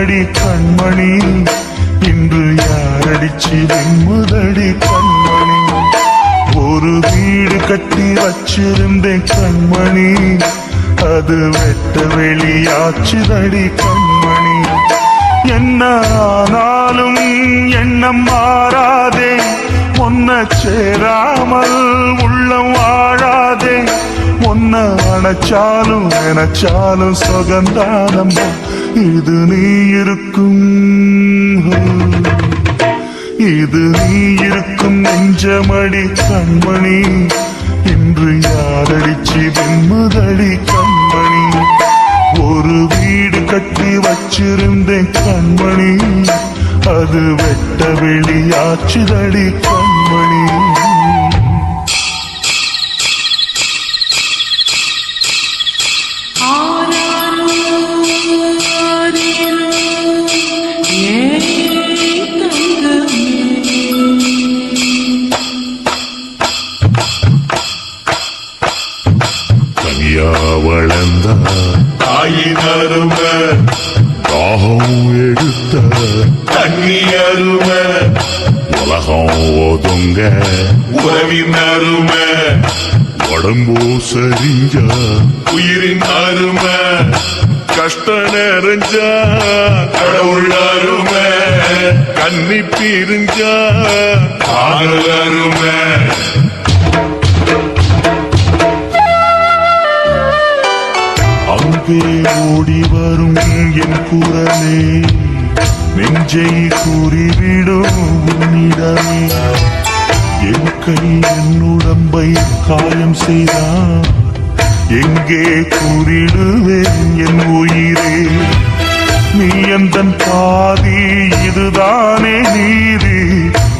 நெஞ்சமடி கண்மணி இன்று யாரடிச்சு வெண்முதடி கண்மணி ஒரு வீடு கட்டி வச்சிருந்தேன் கண்மணி அது வெட்ட வெளியாச்சுதடி கண்மணி என்ன ஆனாலும் எண்ணம் மாறாதே ஒன்ன சேராமல் உள்ளம் வாழாதே ஒன்ன அணைச்சாலும் நினைச்சாலும் சுகந்தானம்மா இது நீ இருக்கும் இது நீ இருக்கும் நெஞ்சமடி கண்மணி இன்று யாரடிச்சு வெண்முதடி கண்மணி ஒரு வீடு கட்டி வச்சிருந்தேன் கண்மணி அது வெட்ட வெளியாச்சுதடி கண்மணி வளர்ந்த தாயின் அருமை தாகம் எடுத்த தண்ணி அருமை உலகம் ஒதுங்க உறவின் அருமை உடம்பு சரிஞ்ச உயிரின் அருமை கஷ்ட நிறைஞ்ச கடவுள் அருமை கண்ணி பிரிஞ்ச காதல் அருமை அங்கே ஓடி வரும் என் குரலே நெஞ்சை கூறிவிடும் உன்னிடமே என் கை என் உடம்பை காயம் செய்தான் எங்கே கூறிடுவேன் என் உயிரே நீ எந்தன் பாதி இதுதானே நீதி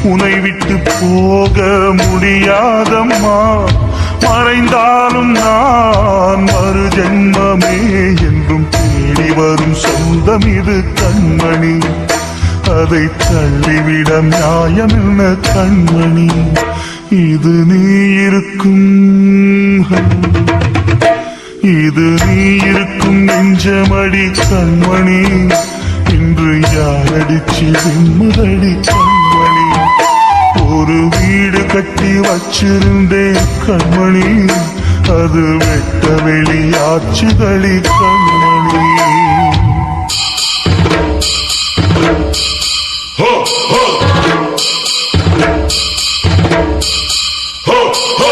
உன்னை விட்டு போக முடியாதம்மா மறைந்தாலும் நான் மறு ஜென்மமே என்றும் தேடி வரும் சொந்தம் இது கண்மணி அதை தள்ளிவிட நியாயம் என்ன கண்மணி இது நீ இருக்கும் இது நீ இருக்கும் நெஞ்சமடி கண்மணி இன்று யாரடிச்சு வெண்முதடி கண்மணி ஒரு வீடு கட்டி வச்சிருந்தேன் கண்மணி அது வெட்ட வெளியாச்சுதடி கண்மணி ஹோ ஹோ ஹோ ஹோ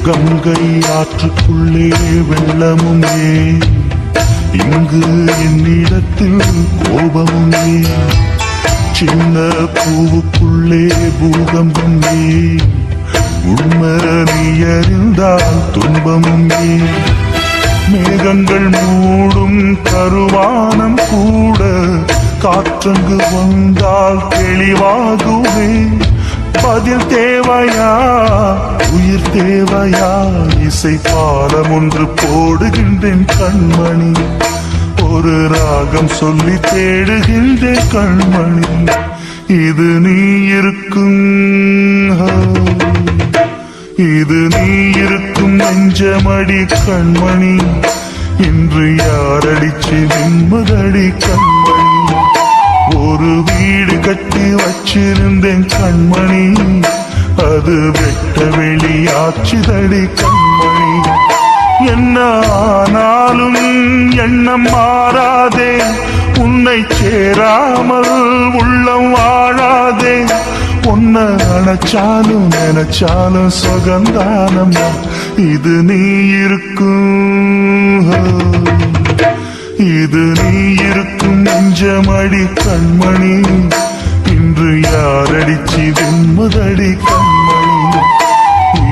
கங்கை ஆற்றுக்குள்ளே வெள்ளமும் ஏன் இங்கு என்னிடத்தில் கோபமும் ஏன் சின்ன பூவுக்குள்ளே பூகம்பம் ஏன் உண்மை நீ அறிந்தால் துன்பமும் ஏன் மேகங்கள் மூடும் கருவானம் கூட காற்றங்கு வந்தால் தெளிவாகுவே பதில் தேவையா உயிர் தேவையா இசை பாலம் ஒன்று போடுகின்றேன் கண்மணி ஒரு ராகம் சொல்லி தேடுகின்றேன் கண்மணி இது நீ இருக்கும் இது நீ இருக்கும் நெஞ்சமடி கண்மணி இன்று யாரடிச்சு வெண்முதடி கண்மணி ஒரு வீடு கட்டி வச்சிருந்தேன் கண்மணி அது வெட்ட வெளியாச்சுதடி கண்மணி என்ன ஆனாலும் எண்ணம் மாறாதே உன்னை சேராமல் உள்ளம் வாழாதே ஒன்ன அணைச்சாலும் நினைச்சாலும் சுகந்தானம்மா இது நீ இருக்கும் இது நீ இருக்கும் நெஞ்சமடி கண்மணி இன்று யாரடிச்சு வெண்முதடி கண்மணி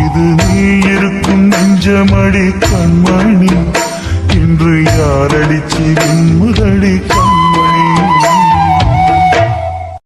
இது நீ இருக்கும் நெஞ்சமடி கண்மணி இன்று யாரடிச்சு விண்முதடி